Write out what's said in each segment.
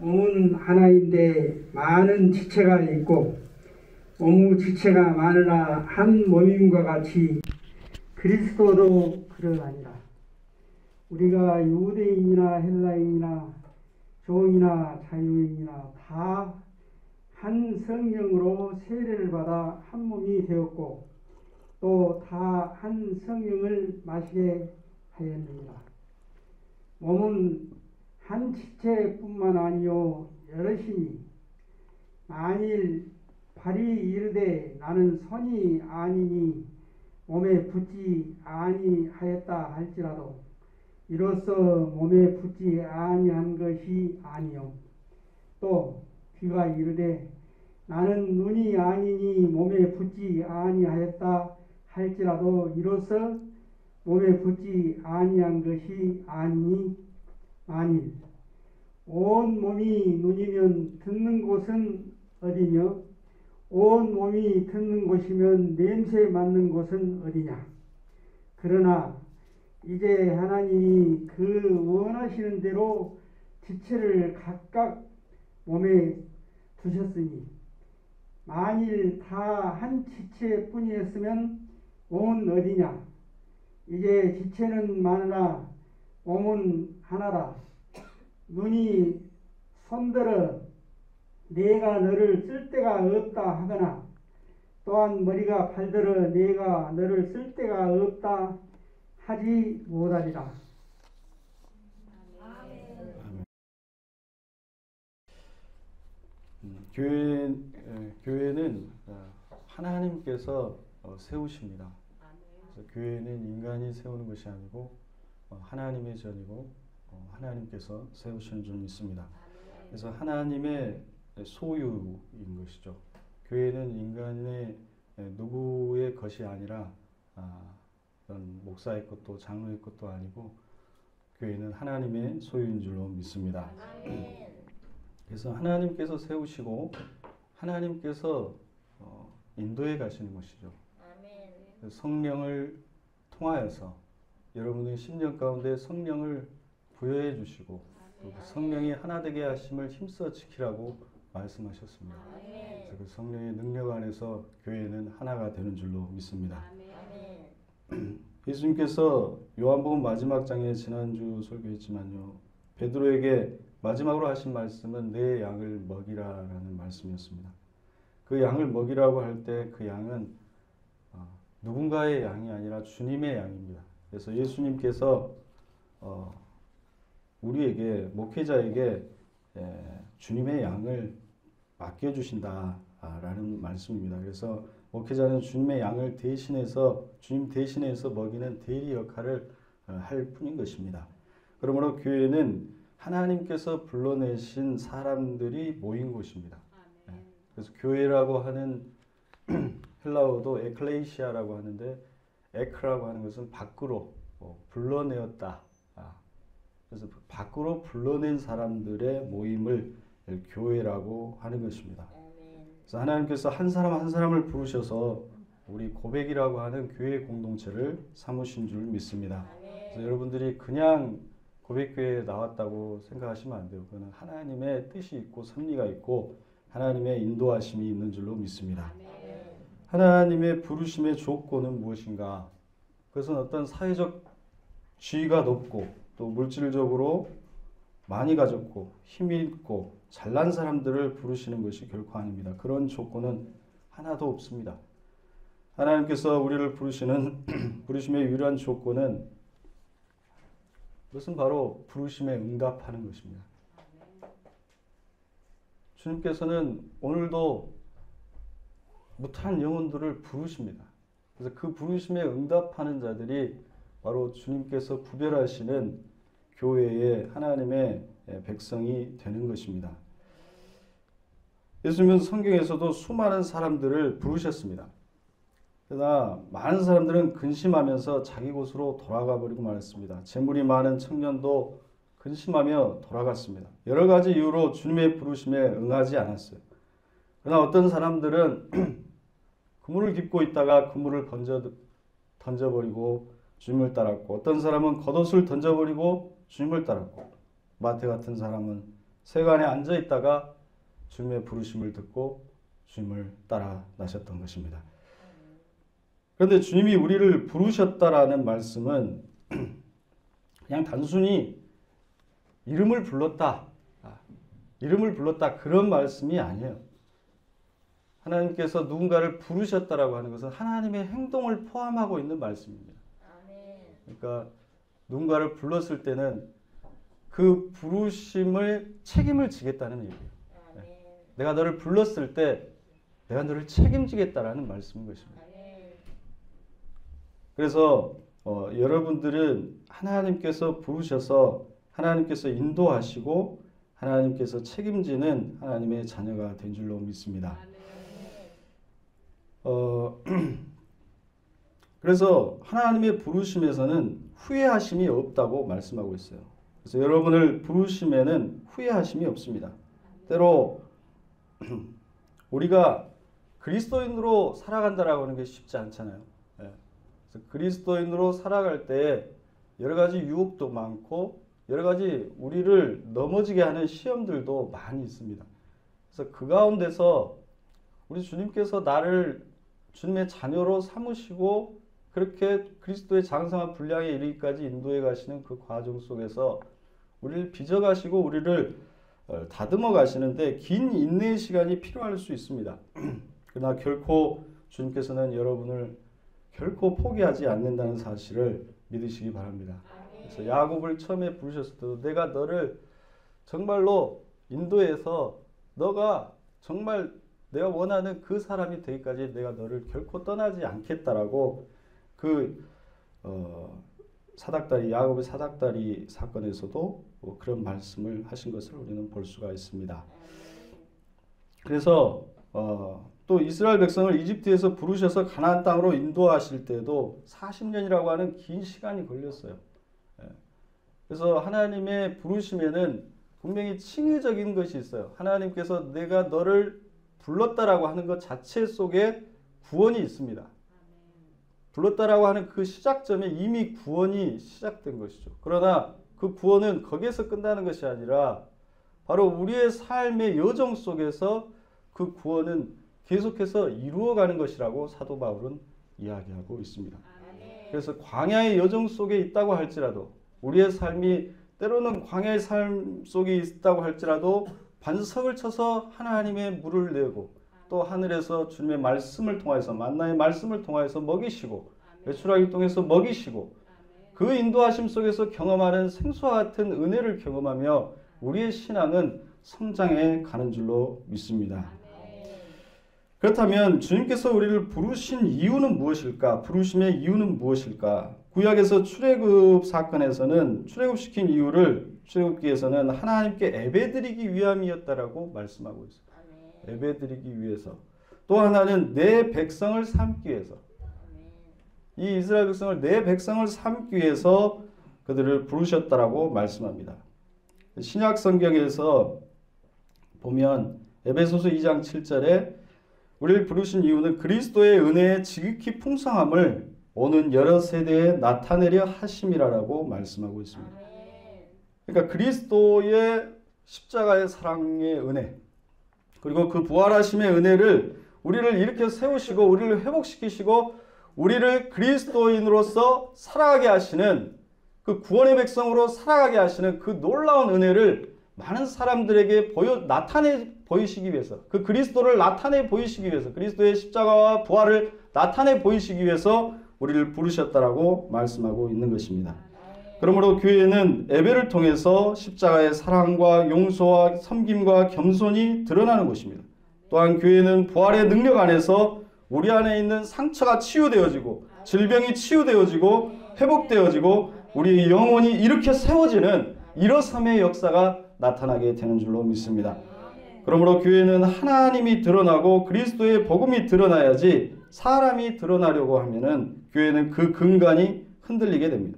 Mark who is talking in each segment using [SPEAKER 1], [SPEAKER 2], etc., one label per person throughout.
[SPEAKER 1] 몸은 하나인데 많은 지체가 있고 몸의 지체가 많으나 한 몸임과 같이 그리스도도 그러하니라. 우리가 유대인이나 헬라인이나 종이나 자유인이나 다 한 성령으로 세례를 받아 한 몸이 되었고 또 다 한 성령을 마시게 하였느니라. 몸은 한 지체뿐만 아니요 여럿이니 만일 발이 이르되 나는 손이 아니니 몸에 붙지 아니하였다 할지라도 이로써 몸에 붙지 아니한 것이 아니요 또 귀가 이르되 나는 눈이 아니니 몸에 붙지 아니하였다 할지라도 이로써 몸에 붙지 아니한 것이 아니니 만일 온 몸이 눈이면 듣는 곳은 어디며 온 몸이 듣는 곳이면 냄새 맡는 곳은 어디냐. 그러나 이제 하나님이 그 원하시는 대로 지체를 각각 몸에 두셨으니 만일 다 한 지체뿐이었으면 몸은 어디냐. 이제 지체는 많으나 몸은 하나라. 눈이 손들어 내가 너를 쓸 데가 없다 하거나 또한 머리가 발들어 내가 너를 쓸 데가 없다 하지 못하리라.
[SPEAKER 2] 교회는 하나님께서 세우십니다. 그래서 교회는 인간이 세우는 것이 아니고 하나님의 전이고 하나님께서 세우시는 줄 믿습니다. 그래서 하나님의 소유인 것이죠. 교회는 인간의 누구의 것이 아니라 어떤 목사의 것도 장로의 것도 아니고 교회는 하나님의 소유인 줄로 믿습니다. 그래서 하나님께서 세우시고 하나님께서 인도해 가시는 것이죠. 성령을 통하여서 여러분의 심령 가운데 성령을 부여해 주시고 또 그 성령이 하나 되게 하심을 힘써 지키라고 말씀하셨습니다. 그래서 그 성령의 능력 안에서 교회는 하나가 되는 줄로 믿습니다. 예수님께서 요한복음 마지막 장에 지난주 설교했지만요, 베드로에게 마지막으로 하신 말씀은 내 양을 먹이라라는 말씀이었습니다. 그 양을 먹이라고 할 때 그 양은 누군가의 양이 아니라 주님의 양입니다. 그래서 예수님께서 우리에게 목회자에게 주님의 양을 맡겨주신다라는 말씀입니다. 그래서 목회자는 주님의 양을 대신해서 주님 대신해서 먹이는 대리 역할을 할 뿐인 것입니다. 그러므로 교회는 하나님께서 불러내신 사람들이 모인 곳입니다. 그래서 교회라고 하는 헬라어도 에클레시아라고 하는데 에크라고 하는 것은 밖으로 불러내었다. 그래서 밖으로 불러낸 사람들의 모임을 교회라고 하는 것입니다. 그래서 하나님께서 한 사람 한 사람을 부르셔서 우리 고백이라고 하는 교회 공동체를 삼으신 줄 믿습니다. 그래서 여러분들이 그냥 고백교회에 나왔다고 생각하시면 안 돼요. 그거는 하나님의 뜻이 있고 섭리가 있고 하나님의 인도하심이 있는 줄로 믿습니다. 하나님의 부르심의 조건은 무엇인가? 그것은 어떤 사회적 지위가 높고 또 물질적으로 많이 가졌고 힘이 있고 잘난 사람들을 부르시는 것이 결코 아닙니다. 그런 조건은 하나도 없습니다. 하나님께서 우리를 부르시는 부르심의 유일한 조건은 그것은 바로 부르심에 응답하는 것입니다. 주님께서는 오늘도 무탄 영혼들을 부르십니다. 그래서 그 부르심에 응답하는 자들이 바로 주님께서 구별하시는 교회의 하나님의 백성이 되는 것입니다. 예수님은 성경에서도 수많은 사람들을 부르셨습니다. 그러나 많은 사람들은 근심하면서 자기 곳으로 돌아가 버리고 말았습니다. 재물이 많은 청년도 근심하며 돌아갔습니다. 여러 가지 이유로 주님의 부르심에 응하지 않았어요. 그러나 어떤 사람들은 그물을 깁고 있다가 그물을 던져버리고 주님을 따랐고, 어떤 사람은 겉옷을 던져버리고 주님을 따랐고, 마태 같은 사람은 세관에 앉아 있다가 주님의 부르심을 듣고 주님을 따라 나셨던 것입니다. 그런데 주님이 우리를 부르셨다라는 말씀은 그냥 단순히 이름을 불렀다 그런 말씀이 아니에요. 하나님께서 누군가를 부르셨다라고 하는 것은 하나님의 행동을 포함하고 있는 말씀입니다. 그러니까 누군가를 불렀을 때는 그 부르심을 책임을 지겠다는 얘기예요. 내가 너를 불렀을 때 내가 너를 책임지겠다라는 말씀인 것입니다. 그래서 여러분들은 하나님께서 부르셔서 하나님께서 인도하시고 하나님께서 책임지는 하나님의 자녀가 된 줄로 믿습니다. 그래서 하나님의 부르심에서는 후회하심이 없다고 말씀하고 있어요. 그래서 여러분을 부르심에는 후회하심이 없습니다. 때로 우리가 그리스도인으로 살아간다라고 하는 게 쉽지 않잖아요. 그래서 그리스도인으로 살아갈 때 여러 가지 유혹도 많고 여러 가지 우리를 넘어지게 하는 시험들도 많이 있습니다. 그래서 그 가운데서 우리 주님께서 나를 주님의 자녀로 삼으시고 그렇게 그리스도의 장성한 분량에 이르기까지 인도해 가시는 그 과정 속에서 우리를 빚어가시고 우리를 다듬어 가시는데 긴 인내의 시간이 필요할 수 있습니다. 그러나 결코 주님께서는 여러분을 결코 포기하지 않는다는 사실을 믿으시기 바랍니다. 그래서 야곱을 처음에 부르셨을 때도 내가 너를 정말로 인도해서 너가 정말 내가 원하는 그 사람이 되기까지 내가 너를 결코 떠나지 않겠다라고 그 야곱의 사닥다리 사건에서도 그런 말씀을 하신 것을 우리는 볼 수가 있습니다. 그래서 또 이스라엘 백성을 이집트에서 부르셔서 가나안 땅으로 인도하실 때도 40년이라고 하는 긴 시간이 걸렸어요. 그래서 하나님의 부르심에는 분명히 칭의적인 것이 있어요. 하나님께서 내가 너를 불렀다라고 하는 것 자체 속에 구원이 있습니다. 불렀다라고 하는 그 시작점에 이미 구원이 시작된 것이죠. 그러나 그 구원은 거기에서 끝나는 것이 아니라 바로 우리의 삶의 여정 속에서 그 구원은 계속해서 이루어가는 것이라고 사도 바울은 이야기하고 있습니다. 그래서 광야의 여정 속에 있다고 할지라도 우리의 삶이 때로는 광야의 삶 속에 있다고 할지라도 반석을 쳐서 하나님의 물을 내고 또 하늘에서 주님의 말씀을 통해서 만나의 말씀을 통해서 먹이시고 외출하기를 통해서 먹이시고 그 인도하심 속에서 경험하는 생수와 같은 은혜를 경험하며 우리의 신앙은 성장해 가는 줄로 믿습니다. 그렇다면 주님께서 우리를 부르신 이유는 무엇일까? 부르심의 이유는 무엇일까? 구약에서 출애굽 사건에서는 출애굽시킨 이유를 출애굽기에서는 하나님께 예배드리기 위함이었다라고 말씀하고 있어요. 예배드리기 위해서. 또 하나는 내 백성을 삼기 위해서. 이 이스라엘 백성을 내 백성을 삼기 위해서 그들을 부르셨다라고 말씀합니다. 신약 성경에서 보면 에베소서 2장 7절에 우리를 부르신 이유는 그리스도의 은혜의 지극히 풍성함을 오는 여러 세대에 나타내려 하심이라고 말씀하고 있습니다. 그러니까 그리스도의 십자가의 사랑의 은혜 그리고 그 부활하심의 은혜를 우리를 이렇게 세우시고 우리를 회복시키시고 우리를 그리스도인으로서 살아가게 하시는 그 구원의 백성으로 살아가게 하시는 그 놀라운 은혜를 많은 사람들에게 나타내 보이시기 위해서 그 그리스도를 나타내 보이시기 위해서 그리스도의 십자가와 부활을 나타내 보이시기 위해서 우리를 부르셨다라고 말씀하고 있는 것입니다. 그러므로 교회는 예배를 통해서 십자가의 사랑과 용서와 섬김과 겸손이 드러나는 곳입니다. 또한 교회는 부활의 능력 안에서 우리 안에 있는 상처가 치유되어지고 질병이 치유되어지고 회복되어지고 우리 영혼이 이렇게 세워지는 일어섬의 역사가 나타나게 되는 줄로 믿습니다. 그러므로 교회는 하나님이 드러나고 그리스도의 복음이 드러나야지 사람이 드러나려고 하면은 교회는 그 근간이 흔들리게 됩니다.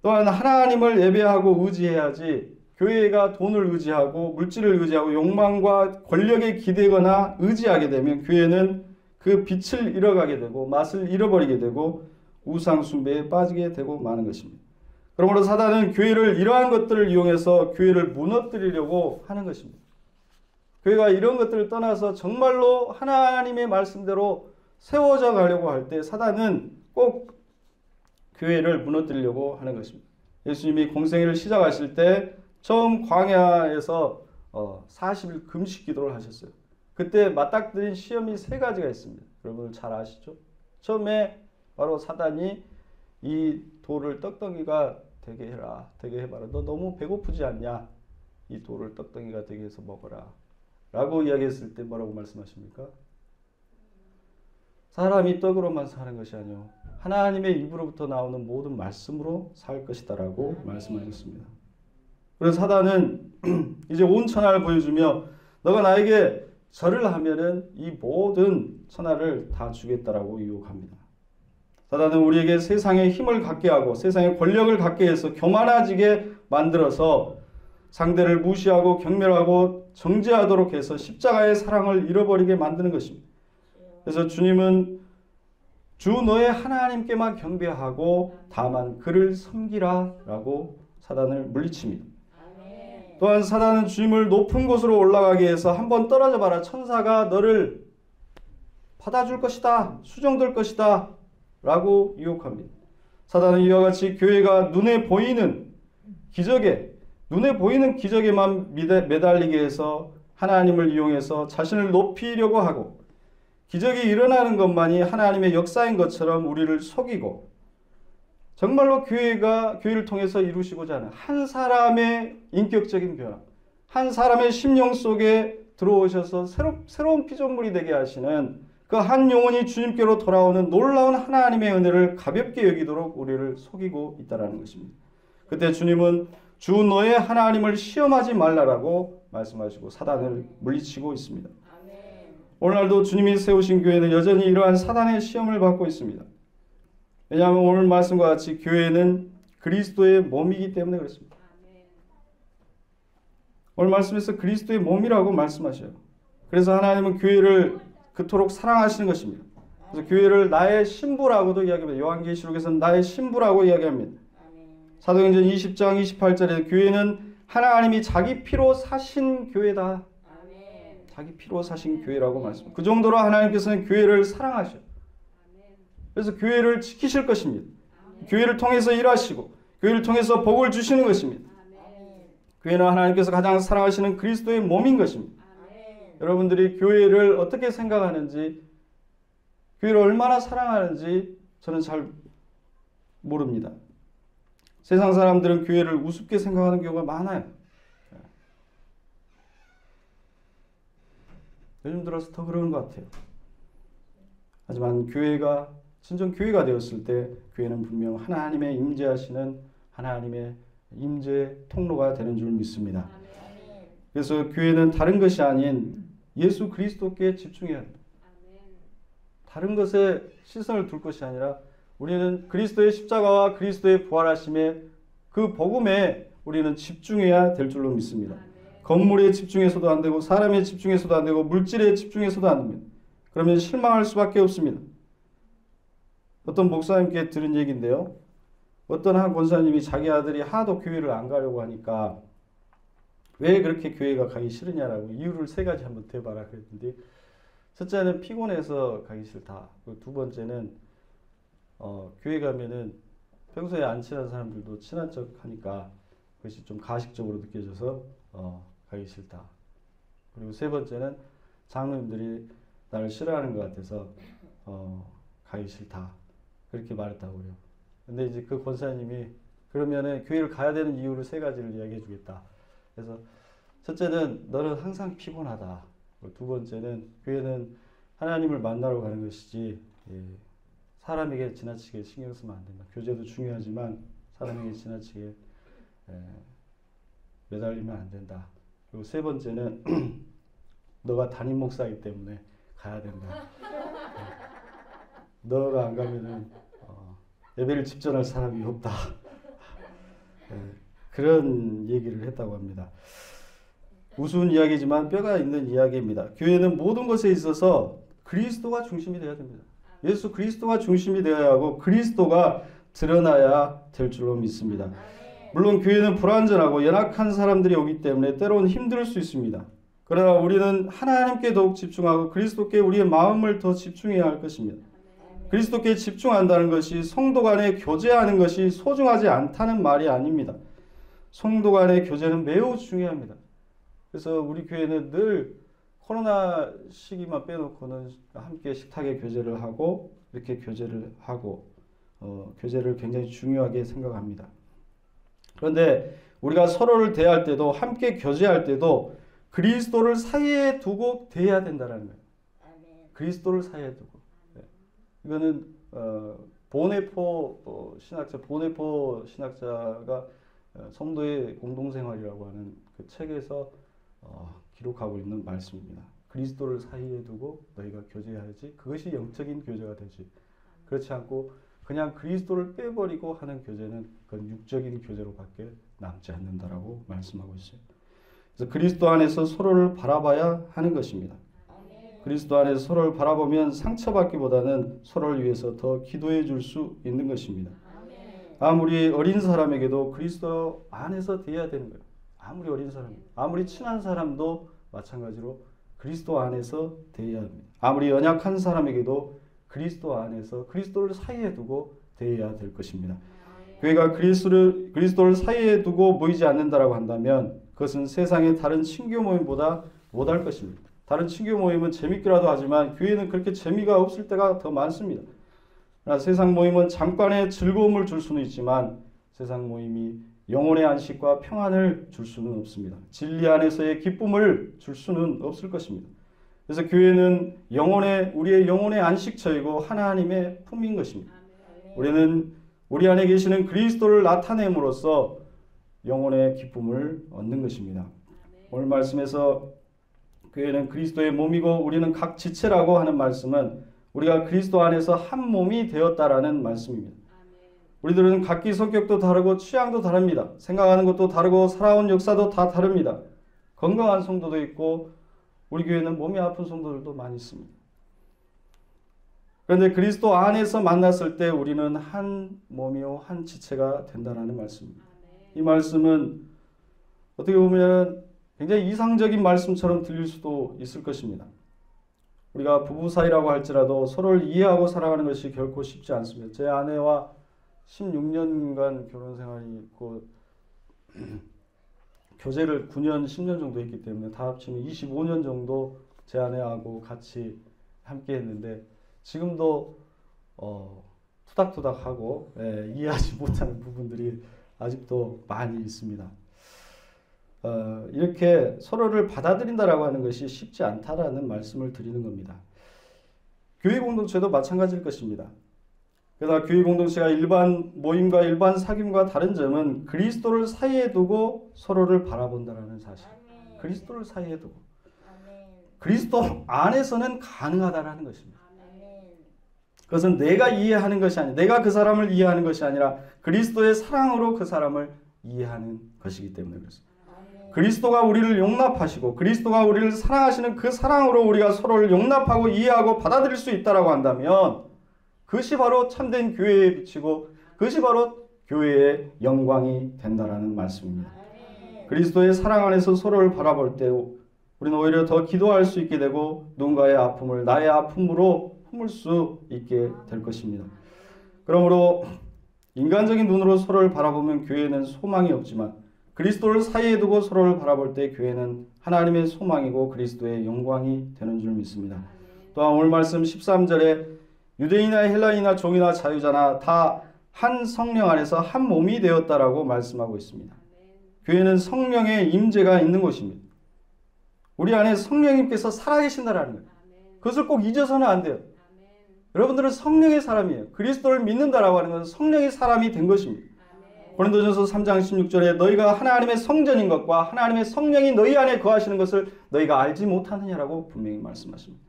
[SPEAKER 2] 또한 하나님을 예배하고 의지해야지 교회가 돈을 의지하고 물질을 의지하고 욕망과 권력에 기대거나 의지하게 되면 교회는 그 빛을 잃어가게 되고 맛을 잃어버리게 되고 우상 숭배에 빠지게 되고 마는 것입니다. 그러므로 사단은 교회를 이러한 것들을 이용해서 교회를 무너뜨리려고 하는 것입니다. 교회가 이런 것들을 떠나서 정말로 하나님의 말씀대로 세워져 가려고 할 때 사단은 꼭 교회를 무너뜨리려고 하는 것입니다. 예수님이 공생애를 시작하실 때 처음 광야에서 40일 금식 기도를 하셨어요. 그때 맞닥뜨린 시험이 3가지가 있습니다. 여러분 잘 아시죠? 처음에 바로 사단이 이 돌을 떡덩이가 되게 해라, 되게 해봐라. 너 너무 배고프지 않냐? 이 돌을 떡덩이가 되게 해서 먹어라 라고 이야기했을 때 뭐라고 말씀하십니까? 사람이 떡으로만 사는 것이 아니요 하나님의 입으로부터 나오는 모든 말씀으로 살 것이다 라고 말씀하셨습니다. 그래서 사단은 이제 온 천하를 보여주며 너가 나에게 절을 하면은 이 모든 천하를 다 주겠다라고 유혹합니다. 사단은 우리에게 세상의 힘을 갖게 하고 세상의 권력을 갖게 해서 교만해지게 만들어서 상대를 무시하고 경멸하고 정죄하도록 해서 십자가의 사랑을 잃어버리게 만드는 것입니다. 그래서 주님은 주 너의 하나님께만 경배하고 다만 그를 섬기라 라고 사단을 물리칩니다. 또한 사단은 주님을 높은 곳으로 올라가게 해서 한번 떨어져 봐라. 천사가 너를 받아줄 것이다. 수정될 것이다. 라고 유혹합니다. 사단은 이와 같이 교회가 눈에 보이는 기적에만 매달리게 해서 하나님을 이용해서 자신을 높이려고 하고 기적이 일어나는 것만이 하나님의 역사인 것처럼 우리를 속이고 정말로 교회를 통해서 이루시고자 하는 한 사람의 인격적인 변화, 한 사람의 심령 속에 들어오셔서 새로운 피조물이 되게 하시는 그 한 영혼이 주님께로 돌아오는 놀라운 하나님의 은혜를 가볍게 여기도록 우리를 속이고 있다는 것입니다. 그때 주님은 주 너의 하나님을 시험하지 말라라고 말씀하시고 사단을 물리치고 있습니다. 오늘날도 주님이 세우신 교회는 여전히 이러한 사단의 시험을 받고 있습니다. 왜냐하면 오늘 말씀과 같이 교회는 그리스도의 몸이기 때문에 그렇습니다. 오늘 말씀에서 그리스도의 몸이라고 말씀하셔요. 그래서 하나님은 교회를 그토록 사랑하시는 것입니다. 그래서 교회를 나의 신부라고도 이야기합니다. 요한계시록에서는 나의 신부라고 이야기합니다. 사도행전 20장 28절에 교회는 하나님이 자기 피로 사신 교회다. 자기 피로 사신 교회라고 말씀합니다. 그 정도로 하나님께서는 교회를 사랑하셔요. 그래서 교회를 지키실 것입니다. 교회를 통해서 일하시고 교회를 통해서 복을 주시는 것입니다. 교회는 하나님께서 가장 사랑하시는 그리스도의 몸인 것입니다. 여러분들이 교회를 어떻게 생각하는지, 교회를 얼마나 사랑하는지 저는 잘 모릅니다. 세상 사람들은 교회를 우습게 생각하는 경우가 많아요. 요즘 들어서 더 그런 것 같아요. 하지만 진정 교회가 되었을 때 교회는 분명 하나님의 임재하시는 하나님의 임재 통로가 되는 줄 믿습니다. 그래서 교회는 다른 것이 아닌 예수 그리스도께 집중해야 합니다. 다른 것에 시선을 둘 것이 아니라 우리는 그리스도의 십자가와 그리스도의 부활하심의 그 복음에 우리는 집중해야 될 줄로 믿습니다. 건물에 집중해서도 안 되고 사람에 집중해서도 안 되고 물질에 집중해서도 안 됩니다. 그러면 실망할 수밖에 없습니다. 어떤 목사님께 들은 얘기인데요. 어떤 한 권사님이 자기 아들이 하도 교회를 안 가려고 하니까 왜 그렇게 교회가 가기 싫으냐라고 이유를 3가지 한번 대봐라 그랬는데, 첫째는 피곤해서 가기 싫다. 두 번째는 교회 가면은 평소에 안 친한 사람들도 친한 척 하니까 그것이 좀 가식적으로 느껴져서 가기 싫다. 그리고 3번째는 장로님들이 나를 싫어하는 것 같아서 가기 싫다. 그렇게 말했다고 그래요. 근데 이제 그 권사님이 그러면은 교회를 가야 되는 이유를 3가지를 이야기해 주겠다. 그래서 첫째는 너는 항상 피곤하다. 두 번째는 교회는 하나님을 만나러 가는 것이지 사람에게 지나치게 신경 쓰면 안 된다. 교제도 중요하지만 사람에게 지나치게 매달리면 안 된다. 그리고 3번째는 너가 담임 목사이기 때문에 가야 된다. 너가 안 가면은 예배를 집전할 사람이 없다. 그런 얘기를 했다고 합니다. 우스운 이야기지만 뼈가 있는 이야기입니다. 교회는 모든 것에 있어서 그리스도가 중심이 되어야 됩니다. 예수 그리스도가 중심이 되어야 하고 그리스도가 드러나야 될 줄로 믿습니다. 물론 교회는 불완전하고 연약한 사람들이 오기 때문에 때로는 힘들 수 있습니다. 그러나 우리는 하나님께 더욱 집중하고 그리스도께 우리의 마음을 더 집중해야 할 것입니다. 그리스도께 집중한다는 것이 성도 간에 교제하는 것이 소중하지 않다는 말이 아닙니다. 성도 간의 교제는 매우 중요합니다. 그래서 우리 교회는 늘 코로나 시기만 빼놓고는 함께 식탁에 교제를 하고 이렇게 교제를 하고 교제를 굉장히 중요하게 생각합니다. 그런데 우리가 서로를 대할 때도 함께 교제할 때도 그리스도를 사이에 두고 대해야 된다는 거예요. 그리스도를 사이에 두고. 이거는 보네포 신학자가 성도의 공동생활이라고 하는 그 책에서 기록하고 있는 말씀입니다. 그리스도를 사이에 두고 너희가 교제해야지 그것이 영적인 교제가 되지. 그렇지 않고 그냥 그리스도를 빼버리고 하는 교제는 그건 육적인 교제로밖에 남지 않는다라고 말씀하고 있어요. 그래서 그리스도 안에서 서로를 바라봐야 하는 것입니다. 그리스도 안에서 서로를 바라보면 상처받기보다는 서로를 위해서 더 기도해 줄 수 있는 것입니다. 아무리 어린 사람에게도 그리스도 안에서 대해야 되는 거예요. 아무리 어린 사람, 아무리 친한 사람도 마찬가지로 그리스도 안에서 대해야 합니다. 아무리 연약한 사람에게도 그리스도 안에서 그리스도를 사이에 두고 대해야 될 것입니다. 교회가 그리스도를 사이에 두고 모이지 않는다라고 한다면 그것은 세상의 다른 친교 모임보다 못할 것입니다. 다른 친교 모임은 재밌기라도 하지만 교회는 그렇게 재미가 없을 때가 더 많습니다. 그러나 세상 모임은 잠깐의 즐거움을 줄 수는 있지만 세상 모임이 영혼의 안식과 평안을 줄 수는 없습니다. 진리 안에서의 기쁨을 줄 수는 없을 것입니다. 그래서 교회는 우리의 영혼의 안식처이고 하나님의 품인 것입니다. 우리는 우리 안에 계시는 그리스도를 나타냄으로써 영혼의 기쁨을 얻는 것입니다. 오늘 말씀에서 교회는 그리스도의 몸이고 우리는 각 지체라고 하는 말씀은 우리가 그리스도 안에서 한 몸이 되었다라는 말씀입니다. 우리들은 각기 성격도 다르고 취향도 다릅니다. 생각하는 것도 다르고 살아온 역사도 다 다릅니다. 건강한 성도도 있고 우리 교회는 몸이 아픈 성도들도 많이 있습니다. 그런데 그리스도 안에서 만났을 때 우리는 한 몸이요 한 지체가 된다는 말씀입니다. 이 말씀은 어떻게 보면 굉장히 이상적인 말씀처럼 들릴 수도 있을 것입니다. 우리가 부부 사이라고 할지라도 서로를 이해하고 살아가는 것이 결코 쉽지 않습니다. 제 아내와 16년간 결혼 생활이 있고 교제를 9년, 10년 정도 했기 때문에 다 합치면 25년 정도 제 아내하고 같이 함께 했는데 지금도 투닥투닥하고 이해하지 못하는 부분들이 아직도 많이 있습니다. 이렇게 서로를 받아들인다라고 하는 것이 쉽지 않다라는 말씀을 드리는 겁니다. 교회 공동체도 마찬가지일 것입니다. 그러나 교회 공동체가 일반 모임과 일반 사귐과 다른 점은 그리스도를 사이에 두고 서로를 바라본다라는 사실. 그리스도를 사이에 두고. 그리스도 안에서는 가능하다라는 것입니다. 그것은 내가 이해하는 것이 아니라 내가 그 사람을 이해하는 것이 아니라 그리스도의 사랑으로 그 사람을 이해하는 것이기 때문에 그렇습니다. 그리스도가 우리를 용납하시고 그리스도가 우리를 사랑하시는 그 사랑으로 우리가 서로를 용납하고 이해하고 받아들일 수 있다라고 한다면 그것이 바로 참된 교회에 비치고 그것이 바로 교회의 영광이 된다라는 말씀입니다. 그리스도의 사랑 안에서 서로를 바라볼 때 우리는 오히려 더 기도할 수 있게 되고 누군가의 아픔을 나의 아픔으로 품을 수 있게 될 것입니다. 그러므로 인간적인 눈으로 서로를 바라보면 교회는 소망이 없지만 그리스도를 사이에 두고 서로를 바라볼 때 교회는 하나님의 소망이고 그리스도의 영광이 되는 줄 믿습니다. 또한 오늘 말씀 13절에 유대인이나 헬라인이나 종이나 자유자나 다 한 성령 안에서 한 몸이 되었다라고 말씀하고 있습니다. 교회는 성령의 임재가 있는 곳입니다. 우리 안에 성령님께서 살아계신다라는 거예요. 그것을 꼭 잊어서는 안 돼요. 여러분들은 성령의 사람이에요. 그리스도를 믿는다라고 하는 것은 성령의 사람이 된 것입니다. 고린도전서 3장 16절에 너희가 하나님의 성전인 것과 하나님의 성령이 너희 안에 거하시는 것을 너희가 알지 못하느냐라고 분명히 말씀하십니다.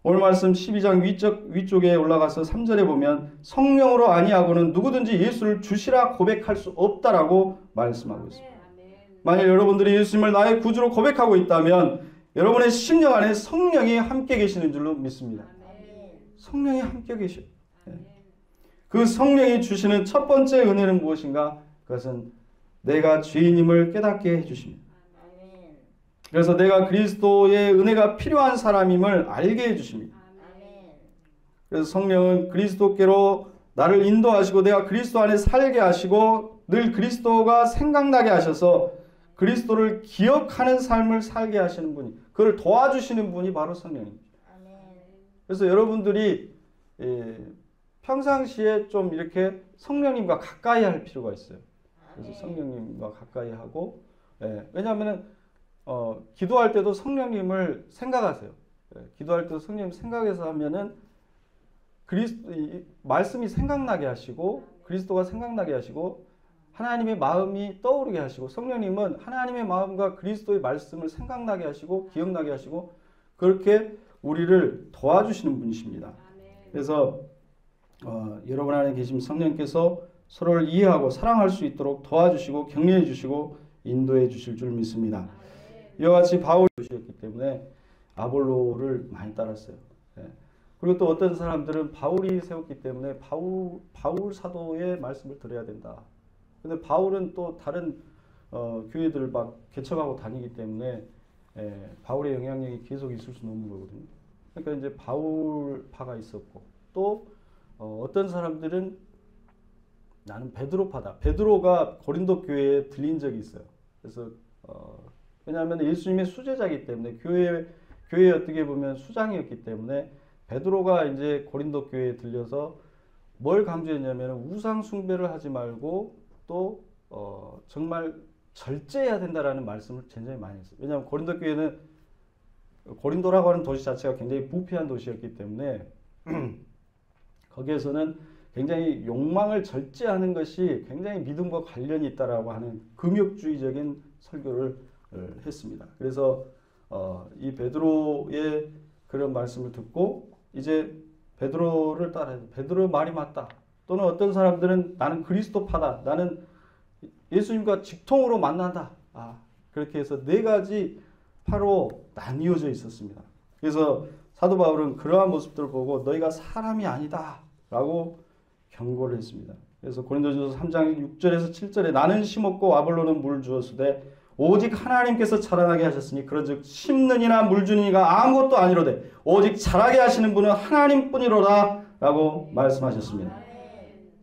[SPEAKER 2] 오늘 말씀 12장 위쪽에 올라가서 3절에 보면 성령으로 아니하고는 누구든지 예수를 주시라 고백할 수 없다라고 말씀하고 있습니다. 만약 여러분들이 예수님을 나의 구주로 고백하고 있다면 여러분의 심령 안에 성령이 함께 계시는 줄로 믿습니다. 성령이 함께 계셔요. 그 성령이 주시는 첫 번째 은혜는 무엇인가? 그것은 내가 죄인임을 깨닫게 해주십니다. 그래서 내가 그리스도의 은혜가 필요한 사람임을 알게 해주십니다. 그래서 성령은 그리스도께로 나를 인도하시고 내가 그리스도 안에 살게 하시고 늘 그리스도가 생각나게 하셔서 그리스도를 기억하는 삶을 살게 하시는 분이, 그걸 도와주시는 분이 바로 성령입니다. 그래서 여러분들이 평상시에 좀 이렇게 성령님과 가까이 할 필요가 있어요. 그래서 성령님과 가까이 하고, 왜냐하면 기도할 때도 성령님을 생각하세요. 기도할 때도 성령님 생각해서 하면은 말씀이 생각나게 하시고 그리스도가 생각나게 하시고 하나님의 마음이 떠오르게 하시고, 성령님은 하나님의 마음과 그리스도의 말씀을 생각나게 하시고 기억나게 하시고 그렇게 우리를 도와주시는 분이십니다. 그래서 여러분 안에 계신 성령께서 서로를 이해하고 사랑할 수 있도록 도와주시고 격려해 주시고 인도해 주실 줄 믿습니다. 이와 같이 바울이 셨기 때문에 아볼로를 많이 따랐어요. 그리고 또 어떤 사람들은 바울이 세웠기 때문에 바울 사도의 말씀을 들어야 된다. 근데 바울은 또 다른 교회들을 막 개척하고 다니기 때문에 바울의 영향력이 계속 있을 수는 없는 거거든요. 그러니까 이제 바울파가 있었고, 또 어떤 사람들은 나는 베드로파다. 베드로가 고린도 교회에 들린 적이 있어요. 그래서 왜냐하면 예수님의 수제자이기 때문에 교회에 어떻게 보면 수장이었기 때문에 베드로가 이제 고린도 교회에 들려서 뭘 강조했냐면 우상 숭배를 하지 말고 또 정말 절제해야 된다라는 말씀을 굉장히 많이 했어요. 왜냐하면 고린도 교회는 고린도라고 하는 도시 자체가 굉장히 부패한 도시였기 때문에 거기에서는 굉장히 욕망을 절제하는 것이 굉장히 믿음과 관련이 있다라고 하는 금욕주의적인 설교를 했습니다. 그래서 이 베드로의 그런 말씀을 듣고 이제 베드로를 따라해서 베드로 말이 맞다. 또는 어떤 사람들은 나는 그리스도파다. 나는 예수님과 직통으로 만난다. 그렇게 해서 네 가지 파로 나뉘어져 있었습니다. 그래서 사도 바울은 그러한 모습들을 보고 너희가 사람이 아니다 라고 경고를 했습니다. 그래서 고린도전서 3장 6절에서 7절에 나는 심었고 아볼로는 물 주었으되 오직 하나님께서 자라나게 하셨으니 그런즉 심는 이나 물 주는 이가 아무것도 아니로되 오직 자라게 하시는 분은 하나님뿐이로다 라고 말씀하셨습니다.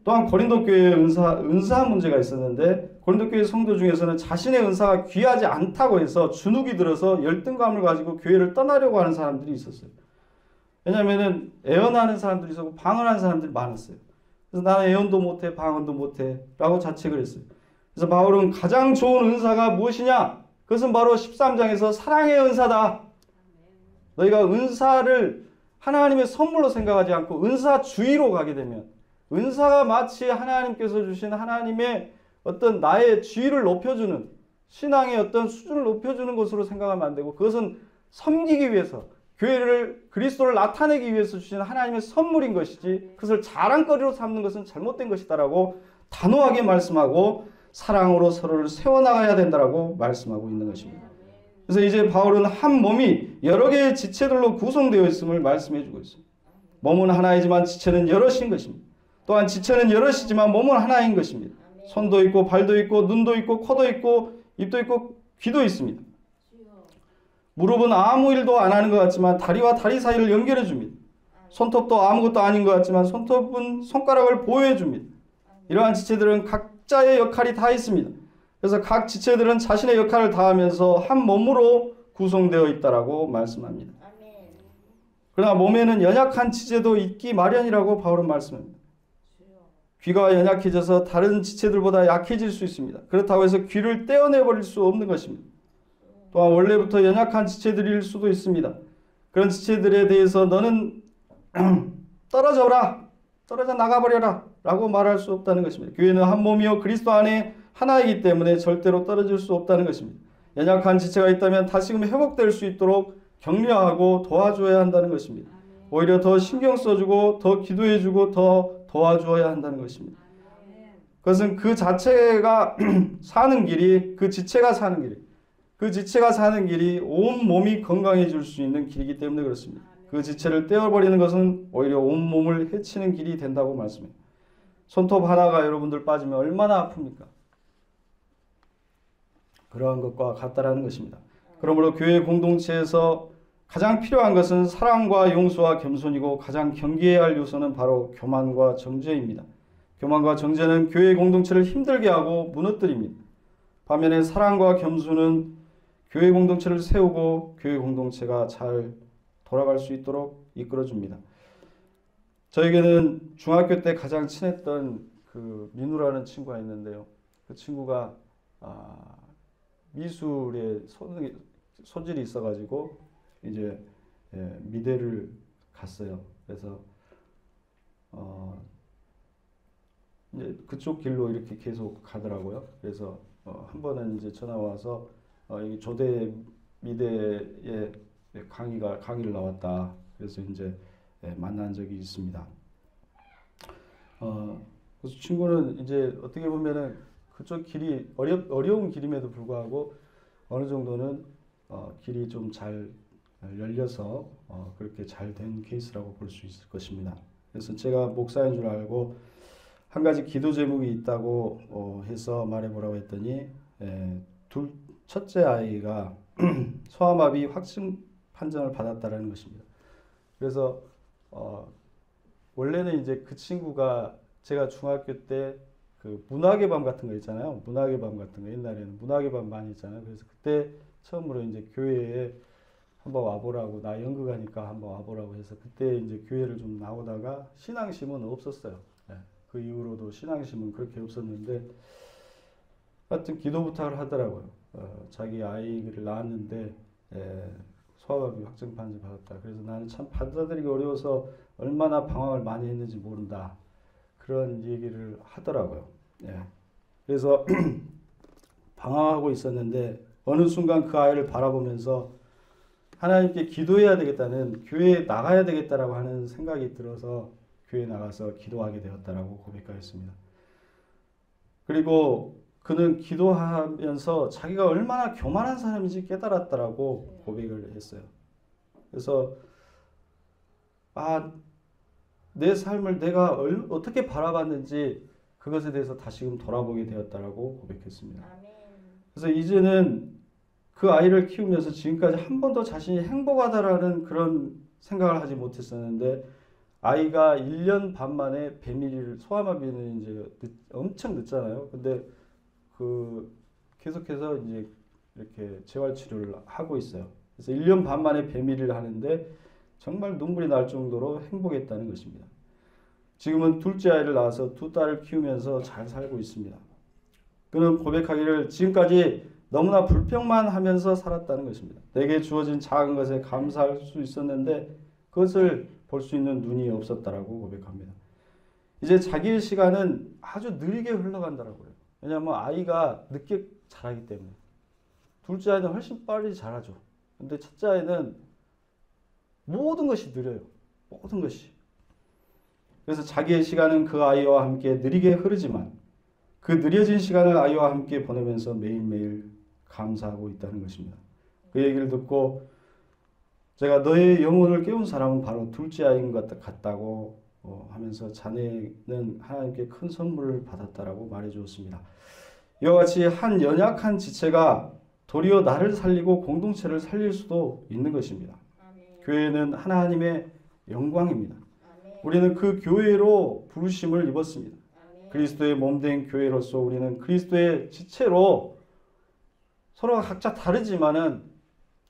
[SPEAKER 2] 또한 고린도 교회에 은사 문제가 있었는데 고린도 교회 성도 중에서는 자신의 은사가 귀하지 않다고 해서 주눅이 들어서 열등감을 가지고 교회를 떠나려고 하는 사람들이 있었어요. 왜냐하면 애언하는 사람들이 있었고 방언하는 사람들이 많았어요. 그래서 나는 애언도 못해 방언도 못해 라고 자책을 했어요. 그래서 바울은 가장 좋은 은사가 무엇이냐? 그것은 바로 13장에서 사랑의 은사다. 너희가 은사를 하나님의 선물로 생각하지 않고 은사주의로 가게 되면 은사가 마치 하나님께서 주신 하나님의 어떤 나의 지위를 높여주는 신앙의 어떤 수준을 높여주는 것으로 생각하면 안 되고 그것은 섬기기 위해서 교회를 그리스도를 나타내기 위해서 주신 하나님의 선물인 것이지 그것을 자랑거리로 삼는 것은 잘못된 것이다라고 단호하게 말씀하고 사랑으로 서로를 세워나가야 된다라고 말씀하고 있는 것입니다. 그래서 이제 바울은 한 몸이 여러 개의 지체들로 구성되어 있음을 말씀해 주고 있습니다. 몸은 하나이지만 지체는 여럿인 것입니다. 또한 지체는 여럿이지만 몸은 하나인 것입니다. 손도 있고 발도 있고 눈도 있고 코도 있고 입도 있고 귀도 있습니다. 무릎은 아무 일도 안 하는 것 같지만 다리와 다리 사이를 연결해 줍니다. 손톱도 아무것도 아닌 것 같지만 손톱은 손가락을 보호해 줍니다. 이러한 지체들은 각자의 역할이 다 있습니다. 그래서 각 지체들은 자신의 역할을 다하면서 한 몸으로 구성되어 있다라고 말씀합니다. 그러나 몸에는 연약한 지체도 있기 마련이라고 바울은 말씀합니다. 귀가 연약해져서 다른 지체들보다 약해질 수 있습니다. 그렇다고 해서 귀를 떼어내버릴 수 없는 것입니다. 또한 원래부터 연약한 지체들일 수도 있습니다. 그런 지체들에 대해서 너는 떨어져라, 떨어져 나가버려라 라고 말할 수 없다는 것입니다. 교회는 한 몸이요 그리스도 안에 하나이기 때문에 절대로 떨어질 수 없다는 것입니다. 연약한 지체가 있다면 다시금 회복될 수 있도록 격려하고 도와줘야 한다는 것입니다. 오히려 더 신경 써주고 더 기도해주고 더 도와주어야 한다는 것입니다. 그것은 그 자체가 사는 길이, 그 지체가 사는 길이, 그 지체가 사는 길이 온 몸이 건강해질 수 있는 길이기 때문에 그렇습니다. 그 지체를 떼어버리는 것은 오히려 온 몸을 해치는 길이 된다고 말씀해요. 손톱 하나가 여러분들 빠지면 얼마나 아픕니까? 그러한 것과 같다라는 것입니다. 그러므로 교회 공동체에서 가장 필요한 것은 사랑과 용서와 겸손이고 가장 경계해야 할 요소는 바로 교만과 정죄입니다. 교만과 정죄는 교회 공동체를 힘들게 하고 무너뜨립니다. 반면에 사랑과 겸손은 교회 공동체를 세우고 교회 공동체가 잘 돌아갈 수 있도록 이끌어줍니다. 저에게는 중학교 때 가장 친했던 그 민우라는 친구가 있는데요. 그 친구가 미술에 소질이 있어가지고 이제 미대를 갔어요. 그래서 이제 그쪽 길로 이렇게 계속 가더라고요. 그래서 한 번은 이제 전화 와서 여기 조대 미대에 강의를 나왔다. 그래서 이제 만난 적이 있습니다. 그래서 친구는 이제 어떻게 보면은 그쪽 길이 어려운 길임에도 불구하고 어느 정도는 길이 좀 잘 열려서 그렇게 잘 된 케이스라고 볼 수 있을 것입니다. 그래서 제가 목사인 줄 알고 한 가지 기도 제목이 있다고 해서 말해보라고 했더니 첫째 아이가 소아마비 확진 판정을 받았다라는 것입니다. 그래서 원래는 이제 그 친구가 제가 중학교 때 그 문학의 밤 같은 거 있잖아요. 문학의 밤 같은 거 옛날에는 문학의 밤 많이 있잖아요. 그래서 그때 처음으로 이제 교회에 한번 와보라고 나 연극하니까 한번 와보라고 해서 그때 이제 교회를 좀 나오다가 신앙심은 없었어요. 그 이후로도 신앙심은 그렇게 없었는데 하여튼 기도 부탁을 하더라고요. 자기 아이를 낳았는데 소아마비 확정 판정 받았다. 그래서 나는 참 받아들이기 어려워서 얼마나 방황을 많이 했는지 모른다. 그런 얘기를 하더라고요. 그래서 방황하고 있었는데 어느 순간 그 아이를 바라보면서 하나님께 기도해야 되겠다는, 교회에 나가야 되겠다라고 하는 생각이 들어서 교회에 나가서 기도하게 되었다라고 고백하였습니다. 그리고 그는 기도하면서 자기가 얼마나 교만한 사람인지 깨달았다라고 고백을 했어요. 그래서 내 삶을 내가 어떻게 바라봤는지 그것에 대해서 다시금 돌아보게 되었다라고 고백했습니다. 그래서 이제는 그 아이를 키우면서 지금까지 한 번도 자신이 행복하다라는 그런 생각을 하지 못했었는데 아이가 1년 반 만에 소아마비는 이제 엄청 늦잖아요. 근데 계속해서 이제 이렇게 재활 치료를 하고 있어요. 그래서 1년 반 만에 배밀이를 하는데 정말 눈물이 날 정도로 행복했다는 것입니다. 지금은 둘째 아이를 낳아서 두 딸을 키우면서 잘 살고 있습니다. 그는 고백하기를 지금까지 너무나 불평만 하면서 살았다는 것입니다. 내게 주어진 작은 것에 감사할 수 있었는데 그것을 볼 수 있는 눈이 없었다라고 고백합니다. 이제 자기의 시간은 아주 느리게 흘러간다라고요. 왜냐하면 아이가 늦게 자라기 때문에. 둘째 아이는 훨씬 빨리 자라죠. 근데 첫째 아이는 모든 것이 느려요. 모든 것이. 그래서 자기의 시간은 그 아이와 함께 느리게 흐르지만 그 느려진 시간을 아이와 함께 보내면서 매일매일 감사하고 있다는 것입니다. 그 얘기를 듣고 제가 너의 영혼을 깨운 사람은 바로 둘째 아이인 것 같다고 하면서 자네는 하나님께 큰 선물을 받았다라고 말해 주었습니다. 이와 같이 한 연약한 지체가 도리어 나를 살리고 공동체를 살릴 수도 있는 것입니다. 교회는 하나님의 영광입니다. 우리는 그 교회로 부르심을 입었습니다. 그리스도의 몸된 교회로서 우리는 그리스도의 지체로 서로가 각자 다르지만은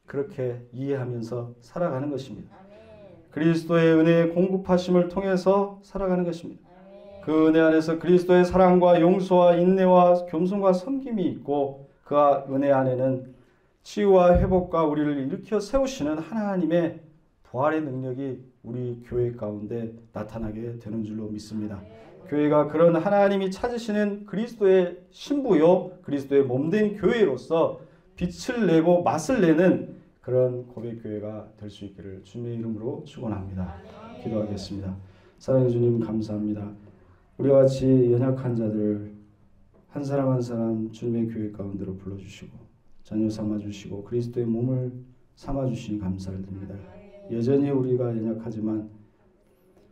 [SPEAKER 2] 그렇게 이해하면서 살아가는 것입니다. 그리스도의 은혜의 공급하심을 통해서 살아가는 것입니다. 그 은혜 안에서 그리스도의 사랑과 용서와 인내와 겸손과 섬김이 있고 그 은혜 안에는 치유와 회복과 우리를 일으켜 세우시는 하나님의 부활의 능력이 우리 교회 가운데 나타나게 되는 줄로 믿습니다. 교회가 그런 하나님이 찾으시는 그리스도의 신부요 그리스도의 몸된 교회로서 빛을 내고 맛을 내는 그런 고백교회가 될 수 있기를 주님의 이름으로 축원합니다. 기도하겠습니다. 사랑해 주님 감사합니다. 우리와 같이 연약한 자들 한 사람 한 사람 주님의 교회 가운데로 불러주시고 자녀 삼아주시고 그리스도의 몸을 삼아주시니 감사를 드립니다. 여전히 우리가 연약하지만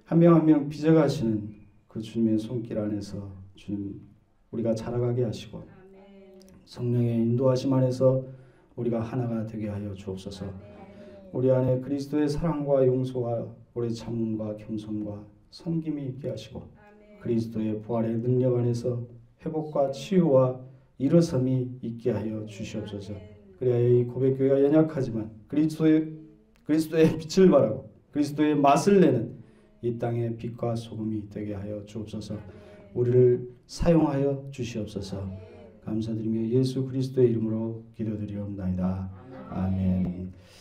[SPEAKER 2] 한 명 한 명 빚어가시는 그 주님의 손길 안에서 주님 우리가 자라가게 하시고 성령의 인도하심 안에서 우리가 하나가 되게 하여 주옵소서. 우리 안에 그리스도의 사랑과 용서와 오래 참음과 겸손과 섬김이 있게 하시고 그리스도의 부활의 능력 안에서 회복과 치유와 일어섬이 있게 하여 주시옵소서. 그래야 이 고백교회가 연약하지만 그리스도의 빛을 발하고 그리스도의 맛을 내는 이 땅의 빛과 소금이 되게 하여 주옵소서. 우리를 사용하여 주시옵소서. 감사드리며 예수 그리스도의 이름으로 기도드리옵나이다. 아멘.